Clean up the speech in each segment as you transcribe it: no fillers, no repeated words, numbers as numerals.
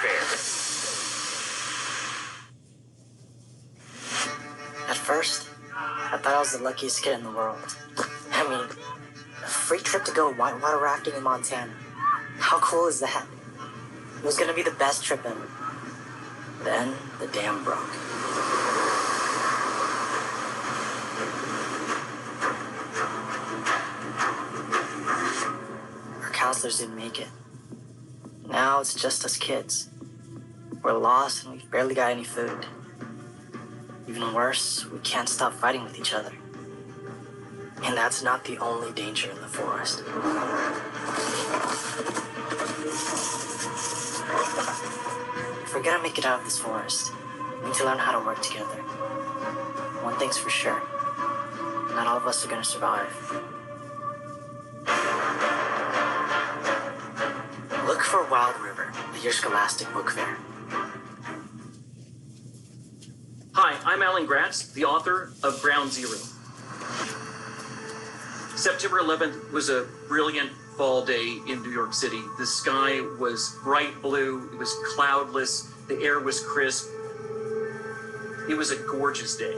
Fair. At first, I thought I was the luckiest kid in the world. I mean, a free trip to go whitewater rafting in Montana. How cool is that? It was gonna be the best trip ever. Then the dam broke. Our counselors didn't make it. Now it's just us kids. We're lost and we've barely got any food. Even worse, we can't stop fighting with each other. And that's not the only danger in the forest. If we're gonna make it out of this forest, we need to learn how to work together. One thing's for sure, not all of us are gonna survive. Look for Wild River at your Scholastic Book Fair. Hi, I'm Alan Gratz, the author of Ground Zero. September 11th was a brilliant fall day in New York City. The sky was bright blue, it was cloudless, the air was crisp. It was a gorgeous day.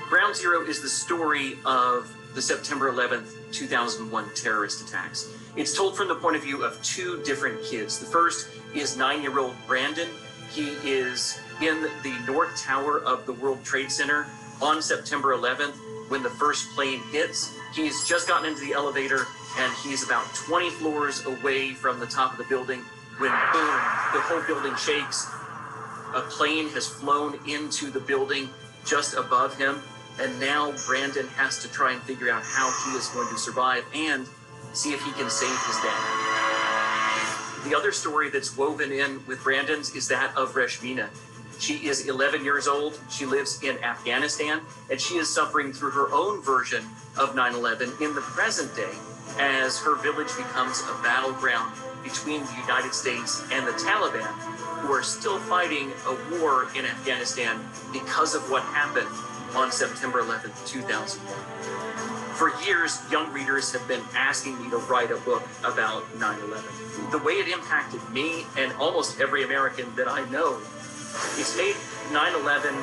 Ground Zero is the story of the September 11th, 2001 terrorist attacks. It's told from the point of view of two different kids. The first is 9-year-old Brandon. He is in the North Tower of the World Trade Center on September 11th when the first plane hits. He's just gotten into the elevator and he's about 20 floors away from the top of the building when, boom, the whole building shakes. A plane has flown into the building just above him, and now Brandon has to try and figure out how he is going to survive and see if he can save his dad. The other story that's woven in with Brandon's is that of Reshmina. She is 11 years old. She lives in Afghanistan, and she is suffering through her own version of 9/11 in the present day as her village becomes a battleground between the United States and the Taliban, who are still fighting a war in Afghanistan because of what happened on September 11th, 2001. For years, young readers have been asking me to write a book about 9/11. The way it impacted me and almost every American that I know, it's made 9/11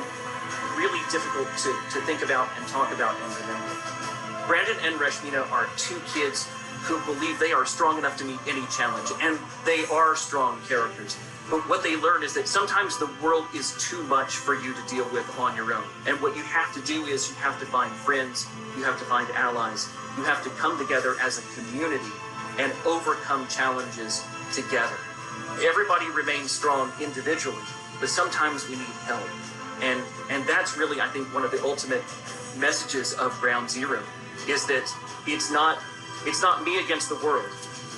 really difficult to think about and talk about and remember. Brandon and Reshmina are two kids who believe they are strong enough to meet any challenge, and they are strong characters. But what they learn is that sometimes the world is too much for you to deal with on your own. And what you have to do is you have to find friends, you have to find allies, you have to come together as a community and overcome challenges together. Everybody remains strong individually, but sometimes we need help. And that's really, I think, one of the ultimate messages of Ground Zero, is that it's not me against the world.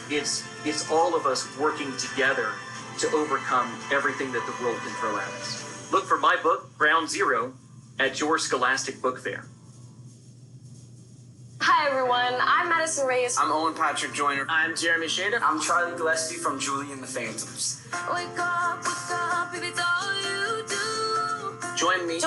It's all of us working together to overcome everything that the world can throw at us. Look for my book, Ground Zero, at your Scholastic Book Fair. Hi everyone, I'm Madison Reyes. I'm Owen Patrick Joyner. I'm Jeremy Shader. I'm Charlie Gillespie from Julie and the Phantoms. Wake up, if it's all you do. Join me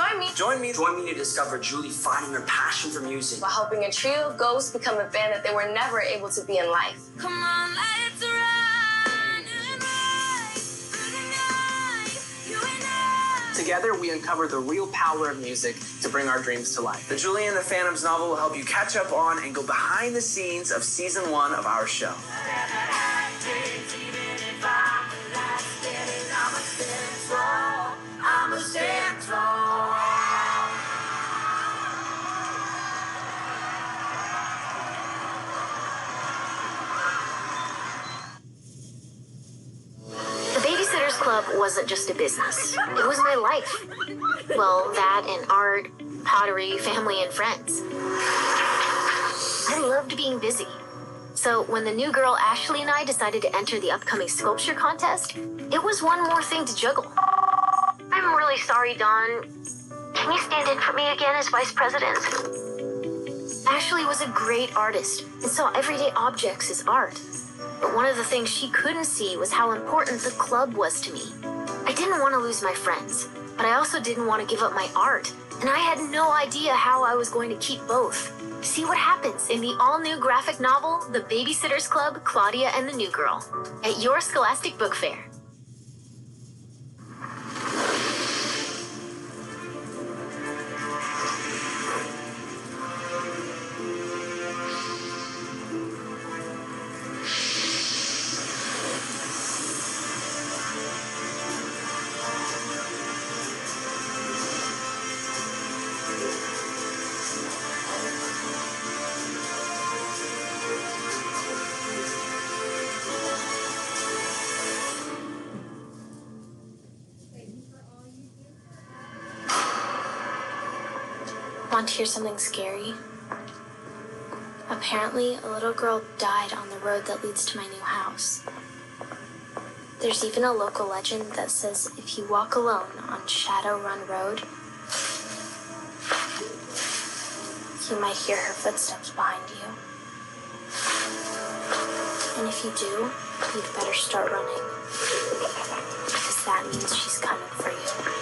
to discover Julie finding her passion for music While helping a trio of ghosts become a band that they were never able to be in life. Come on, let's run and ride through the night, you and I. Together, we uncover the real power of music to bring our dreams to life. The Julie and the Phantoms novel will help you catch up on and go behind the scenes of season 1 of our show. The Babysitters Club wasn't just a business. It was my life. Well, that and art, pottery, family, and friends. I loved being busy. So when the new girl Ashley and I decided to enter the upcoming sculpture contest, it was one more thing to juggle. I'm really sorry, Dawn. Can you stand in for me again as vice president? Ashley was a great artist and saw everyday objects as art. But one of the things she couldn't see was how important the club was to me. I didn't want to lose my friends, but I also didn't want to give up my art, and I had no idea how I was going to keep both. See what happens in the all-new graphic novel, The Babysitter's Club, Claudia and the New Girl, at your Scholastic Book Fair. Want to hear something scary? Apparently, a little girl died on the road that leads to my new house. There's even a local legend that says if you walk alone on Shadow Run Road, you might hear her footsteps behind you. And if you do, you'd better start running, because that means she's coming for you.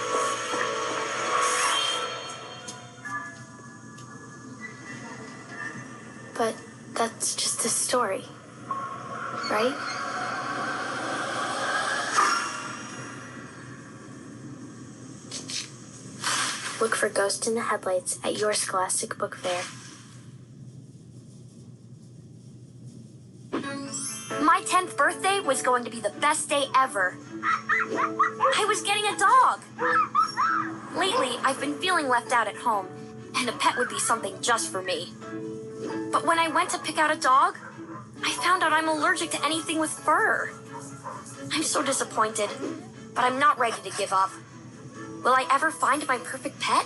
But that's just a story, right? Look for Ghost in the Headlights at your Scholastic Book Fair. My 10th birthday was going to be the best day ever. I was getting a dog. Lately, I've been feeling left out at home, and a pet would be something just for me. But when I went to pick out a dog, I found out I'm allergic to anything with fur. I'm so disappointed, but I'm not ready to give up. Will I ever find my perfect pet?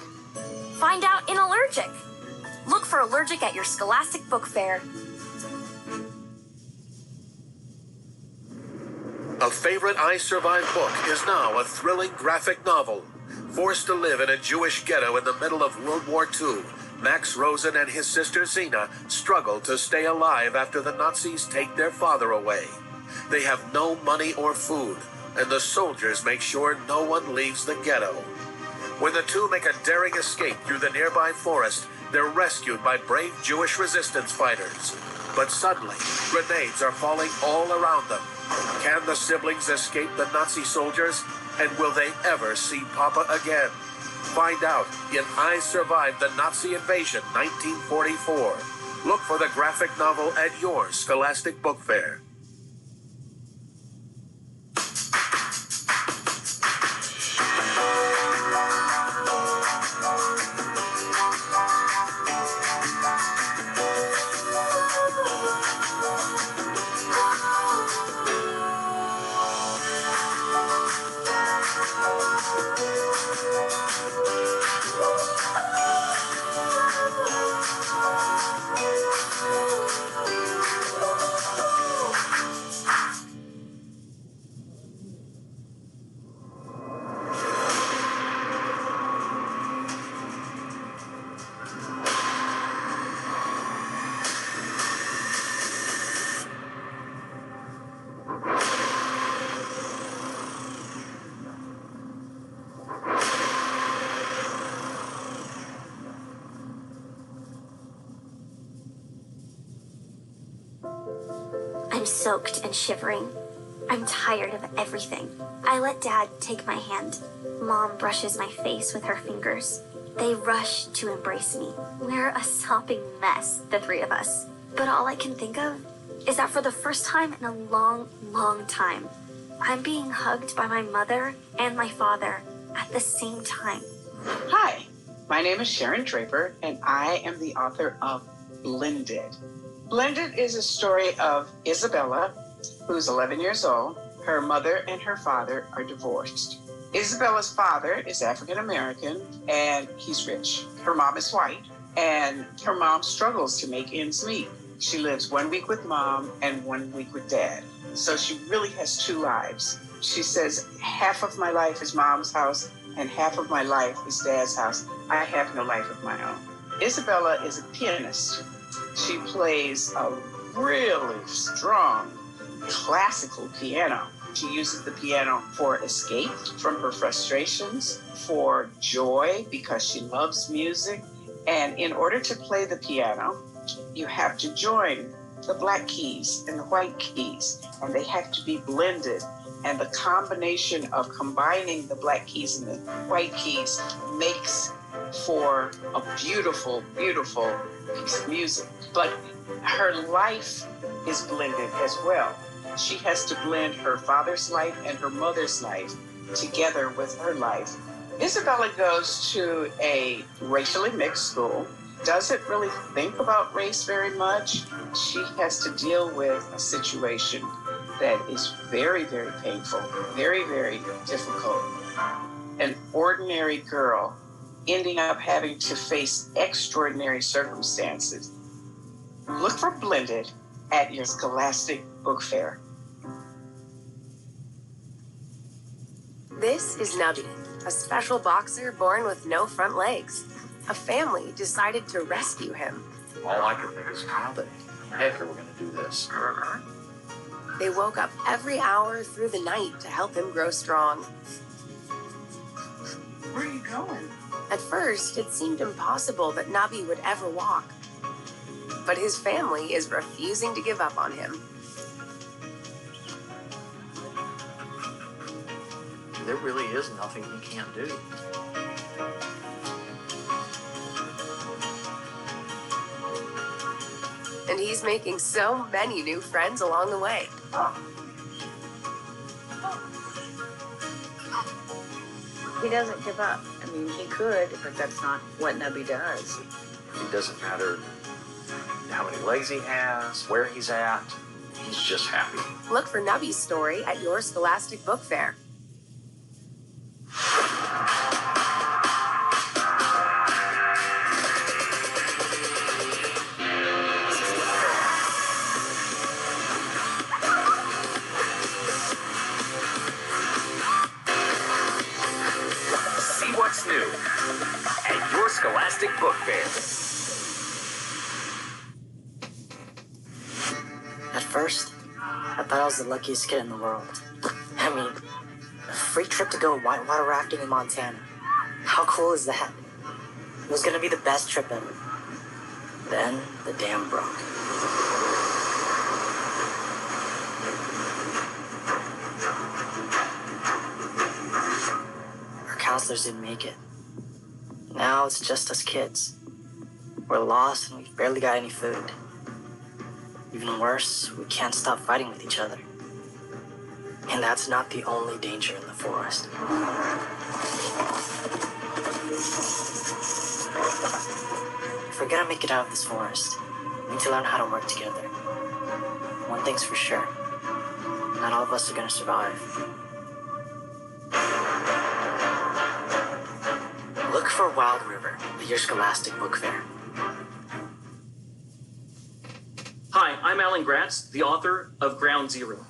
Find out in Allergic. Look for Allergic at your Scholastic Book Fair. A favorite I Survived book is now a thrilling graphic novel. Forced to live in a Jewish ghetto in the middle of World War II, Max Rosen and his sister Zena struggle to stay alive after the Nazis take their father away. They have no money or food, and the soldiers make sure no one leaves the ghetto. When the two make a daring escape through the nearby forest, they're rescued by brave Jewish resistance fighters. But suddenly, grenades are falling all around them. Can the siblings escape the Nazi soldiers? And will they ever see Papa again? Find out in I Survived the Nazi Invasion 1944. Look for the graphic novel at your Scholastic Book Fair. I'm soaked and shivering. I'm tired of everything. I let Dad take my hand. Mom brushes my face with her fingers. They rush to embrace me. We're a sopping mess, the three of us. But all I can think of is that for the first time in a long, long time, I'm being hugged by my mother and my father at the same time. Hi, my name is Sharon Draper, and I am the author of Blended. Blended is a story of Isabella, who's 11 years old. Her mother and her father are divorced. Isabella's father is African American, and he's rich. Her mom is white, and her mom struggles to make ends meet. She lives 1 week with mom and 1 week with dad. So she really has two lives. She says, half of my life is mom's house, and half of my life is dad's house. I have no life of my own. Isabella is a pianist. She plays a really strong classical piano. She uses the piano for escape from her frustrations, for joy because she loves music, And in order to play the piano, you have to join the black keys and the white keys, and they have to be blended. And the combination of combining the black keys and the white keys makes for a beautiful, beautiful piece of music. But her life is blended as well. She has to blend her father's life and her mother's life together with her life. Isabella goes to a racially mixed school, doesn't really think about race very much. She has to deal with a situation that is very, very painful, very, very difficult. An ordinary girl ending up having to face extraordinary circumstances. Look for Blended at your Scholastic Book Fair. This is Nubby, a special boxer born with no front legs. A family decided to rescue him. All I could think is, how the heck are we going to do this? They woke up every hour through the night to help him grow strong. Where are you going? At first, it seemed impossible that Nubby would ever walk. But his family is refusing to give up on him. There really is nothing he can't do. And he's making so many new friends along the way. He doesn't give up. I mean, he could, but that's not what Nubby does. It doesn't matter how many legs he has, where he's at. He's just happy. Look for Nubby's story at your Scholastic Book Fair. See what's new at your Scholastic Book Fair. At first, I thought I was the luckiest kid in the world. I mean, a free trip to go whitewater rafting in Montana. How cool is that? It was gonna be the best trip ever. Then, the dam broke. Our counselors didn't make it. Now it's just us kids. We're lost and we've barely got any food. Even worse, we can't stop fighting with each other. And that's not the only danger in the forest. If we're gonna make it out of this forest, we need to learn how to work together. One thing's for sure, not all of us are gonna survive. Look for Wild River at your Scholastic Book Fair. Hi, I'm Alan Gratz, the author of Ground Zero.